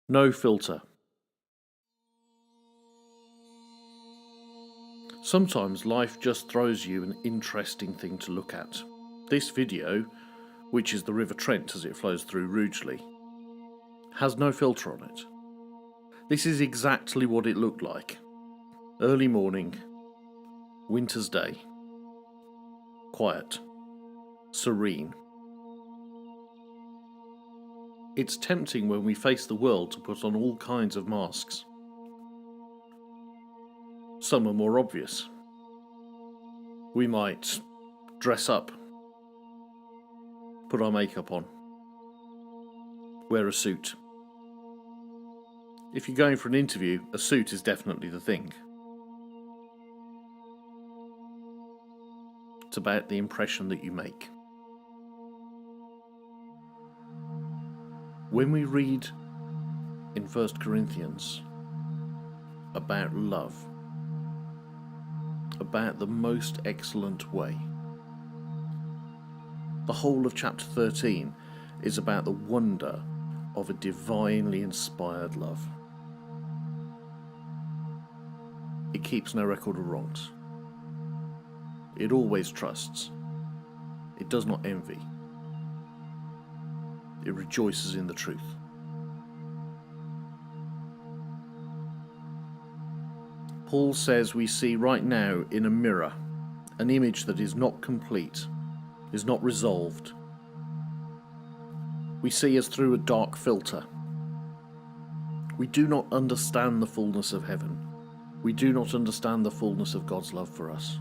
No filter. Sometimes life just throws you an interesting thing to look at. This video, which is the River Trent as it flows through Rugeley, has no filter on it. This is exactly what it looked like. Early morning, winter's day, quiet, serene. It's tempting when we face the world to put on all kinds of masks. Some are more obvious. We might dress up, put our makeup on, wear a suit. If you're going for an interview, a suit is definitely the thing. It's about the impression that you make. When we read in 1 Corinthians about love, about the most excellent way, the whole of chapter 13 is about the wonder of a divinely inspired love. It keeps no record of wrongs. It always trusts. It does not envy. It rejoices in the truth. Paul says we see right now in a mirror an image that is not complete, is not resolved. We see as through a dark filter. We do not understand the fullness of heaven. We do not understand the fullness of God's love for us.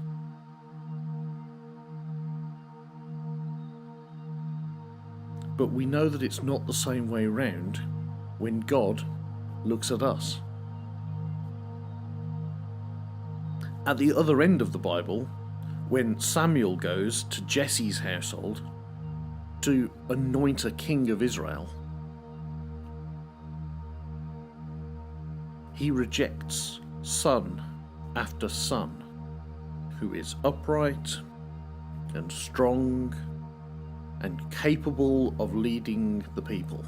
But we know that it's not the same way round when God looks at us. At the other end of the Bible, when Samuel goes to Jesse's household to anoint a king of Israel, he rejects son after son who is upright and strong and capable of leading the people.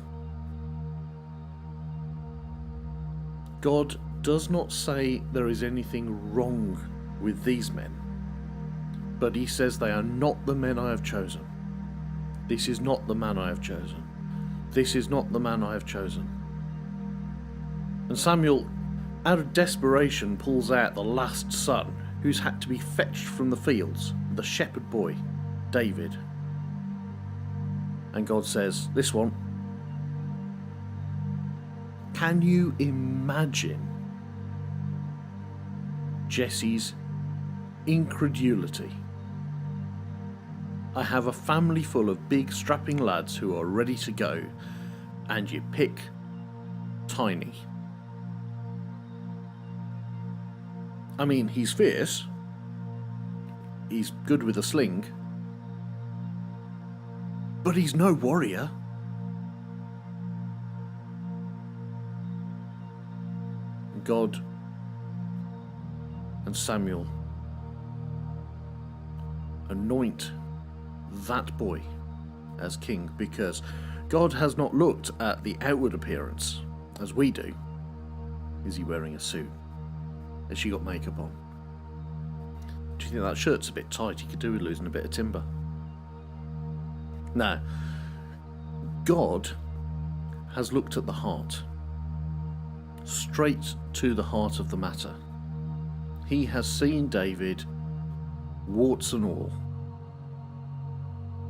God does not say there is anything wrong with these men, but he says they are not the men I have chosen. This is not the man I have chosen. This is not the man I have chosen. And Samuel, out of desperation, pulls out the last son who's had to be fetched from the fields, the shepherd boy, David. And God says, this one. Can you imagine Jesse's incredulity? I have a family full of big strapping lads who are ready to go, and you pick Tiny. I mean, he's fierce, he's good with a sling, but he's no warrior. God and Samuel anoint that boy as king because God has not looked at the outward appearance as we do. Is he wearing a suit? Has she got makeup on? Do you think that shirt's a bit tight? He could do with losing a bit of timber. No. God has looked at the heart. Straight to the heart of the matter. He has seen David, warts and all.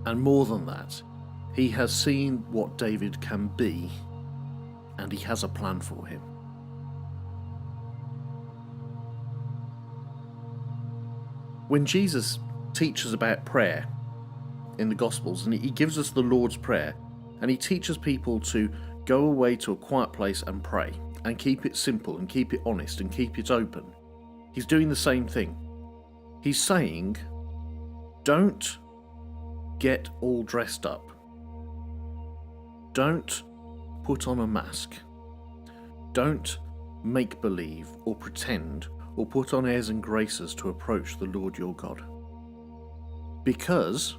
And more than that, he has seen what David can be, and he has a plan for him. When Jesus teaches about prayer in the Gospels, and he gives us the Lord's Prayer, and he teaches people to go away to a quiet place and pray, and keep it simple, and keep it honest, and keep it open, he's doing the same thing. He's saying, don't get all dressed up. Don't put on a mask. Don't make believe or pretend or put on airs and graces to approach the Lord your God. Because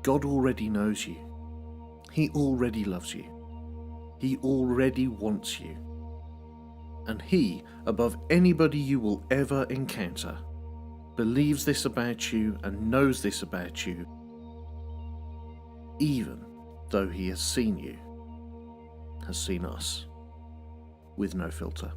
God already knows you. He already loves you. He already wants you. And He, above anybody you will ever encounter, believes this about you and knows this about you, even though He has seen you, has seen us, with no filter.